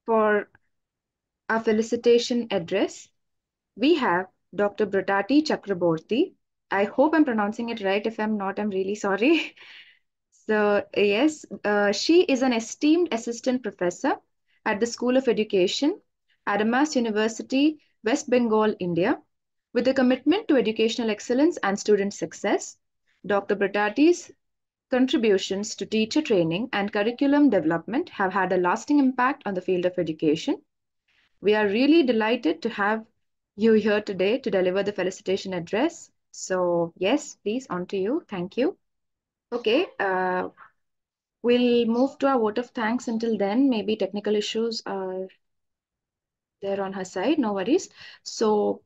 for our felicitation address, we have Dr. Bratati Chakraborty. I hope I'm pronouncing it right. If I'm not, I'm really sorry. So, yes, she is an esteemed assistant professor at the School of Education, Adamas University, West Bengal, India. With a commitment to educational excellence and student success, Dr. Bratati's contributions to teacher training and curriculum development have had a lasting impact on the field of education. We are really delighted to have you here today to deliver the felicitation address. So, yes, please, on to you. Thank you. Okay, we'll move to our vote of thanks. Until then, maybe technical issues are there on her side. No worries. So,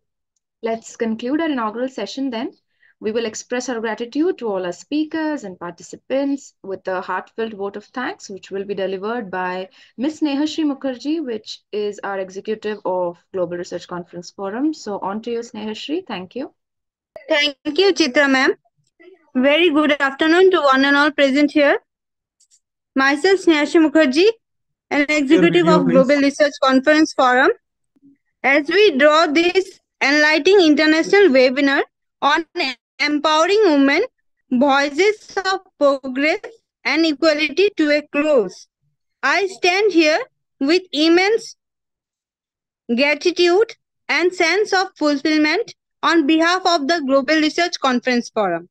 let's conclude our inaugural session then. We will express our gratitude to all our speakers and participants with a heartfelt vote of thanks, which will be delivered by Ms. Snehashri Mukherjee, which is our executive of Global Research Conference Forum. So, on to you, Snehashri. Thank you. Thank you, Chitra ma'am. Very good afternoon to one and all present here. Myself, Snehashri Mukherjee, an executive of Global Research Conference Forum. As we draw this enlightening international webinar on empowering women, voices of progress and equality to a close, I stand here with immense gratitude and sense of fulfillment on behalf of the Global Research Conference Forum.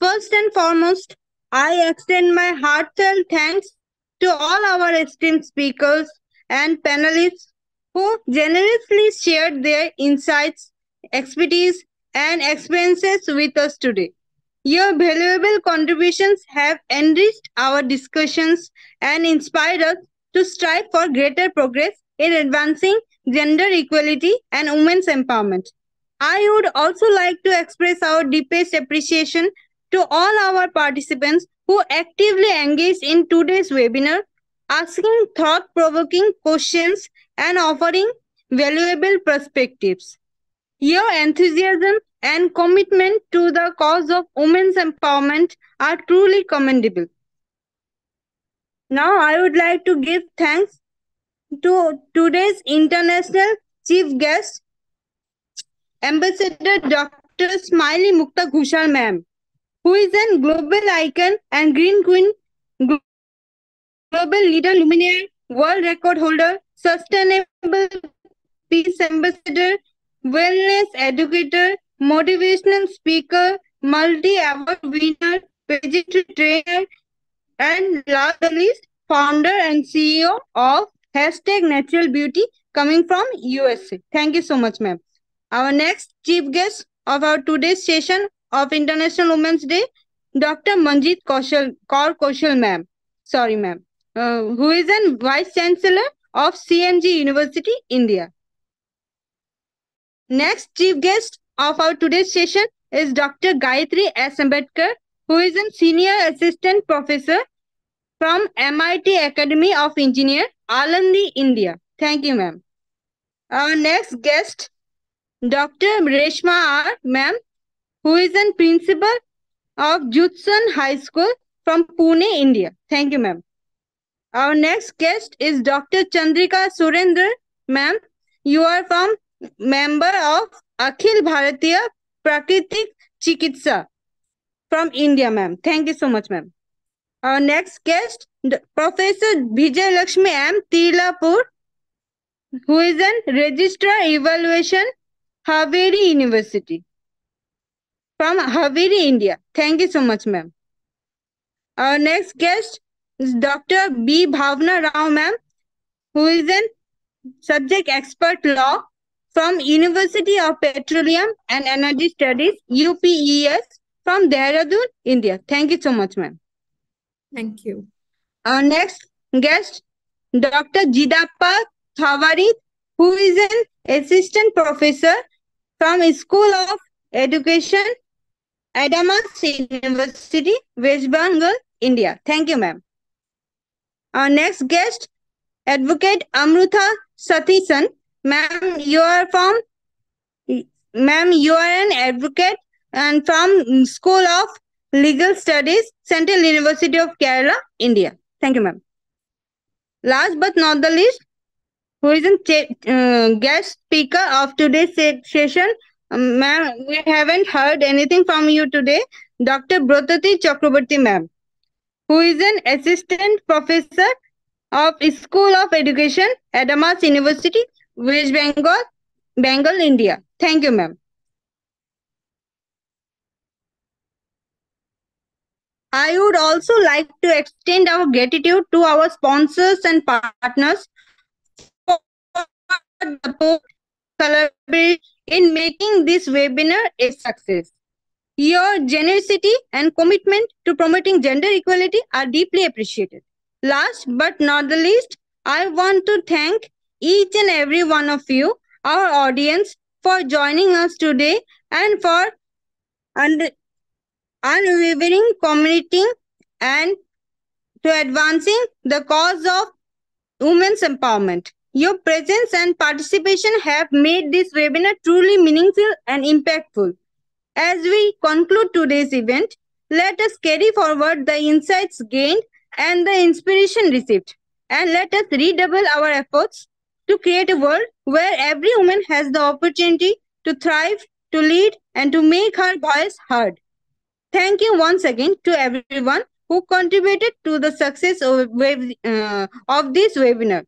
First and foremost, I extend my heartfelt thanks to all our esteemed speakers and panelists who generously shared their insights, expertise, and experiences with us today. Your valuable contributions have enriched our discussions and inspired us to strive for greater progress in advancing gender equality and women's empowerment. I would also like to express our deepest appreciation to all our participants who actively engaged in today's webinar, asking thought-provoking questions and offering valuable perspectives. Your enthusiasm and commitment to the cause of women's empowerment are truly commendable. Now, I would like to give thanks to today's international chief guest, Ambassador Dr. Smiley Mukta Ghushal ma'am, who is a global icon and Green Queen, global leader luminaire, world record holder, sustainable peace ambassador, wellness educator, motivational speaker, multi-award winner, vegetarian trainer, and last but not least, founder and CEO of Hashtag Natural Beauty coming from USA. Thank you so much, ma'am. Our next chief guest of our today's session of International Women's Day, Dr. Manjeet Kaur Kaushal, ma'am. Sorry, ma'am. Who is a Vice Chancellor of CMG University, India. Next chief guest of our today's session is Dr. Gayatri S. Ambedkar, who is a Senior Assistant Professor from MIT Academy of Engineers, Alandi, India. Thank you, ma'am. Our next guest, Dr. Reshma R. ma'am, who is a principal of Judson High School from Pune, India. Thank you, ma'am. Our next guest is Dr. Chandrika Surendra, ma'am. You are from member of Akhil Bharatiya Prakritik Chikitsa from India, ma'am. Thank you so much, ma'am. Our next guest, Professor Vijay Lakshmi M. Tilapur, who is a Registrar Evaluation, Haveri University from Haveri, India. Thank you so much, ma'am. Our next guest is Dr. B. Bhavna Rao, ma'am, who is a subject expert law from University of Petroleum and Energy Studies, UPES, from Dehradun, India. Thank you so much, ma'am. Thank you. Our next guest, Dr. Jidappa Thavari, who is an assistant professor from School of Education, Adamas University, West Bengal, India. Thank you, ma'am. Our next guest, Advocate Amrutha Sathisan. Ma'am, you are an advocate and from School of Legal Studies, Central University of Kerala, India. Thank you, ma'am. Last but not the least, who is a guest speaker of today's session. Ma'am, we haven't heard anything from you today. Dr. Brotati Chakraborty, ma'am, who is an assistant professor of School of Education, Adamas University, West Bengal, India. Thank you, ma'am. I would also like to extend our gratitude to our sponsors and partners for the collaboration in making this webinar a success. Your generosity and commitment to promoting gender equality are deeply appreciated. Last but not the least, I want to thank each and every one of you, our audience, for joining us today and for unwavering committing and to advancing the cause of women's empowerment. Your presence and participation have made this webinar truly meaningful and impactful. As we conclude today's event, let us carry forward the insights gained and the inspiration received, and let us redouble our efforts to create a world where every woman has the opportunity to thrive, to lead, and to make her voice heard. Thank you once again to everyone who contributed to the success of this webinar.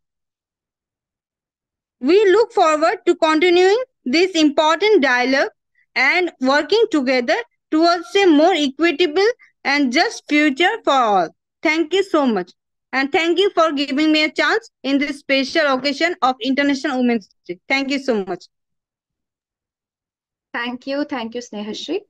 We look forward to continuing this important dialogue and working together towards a more equitable and just future for all. Thank you so much. And thank you for giving me a chance in this special occasion of International Women's Day. Thank you so much. Thank you, Snehashri.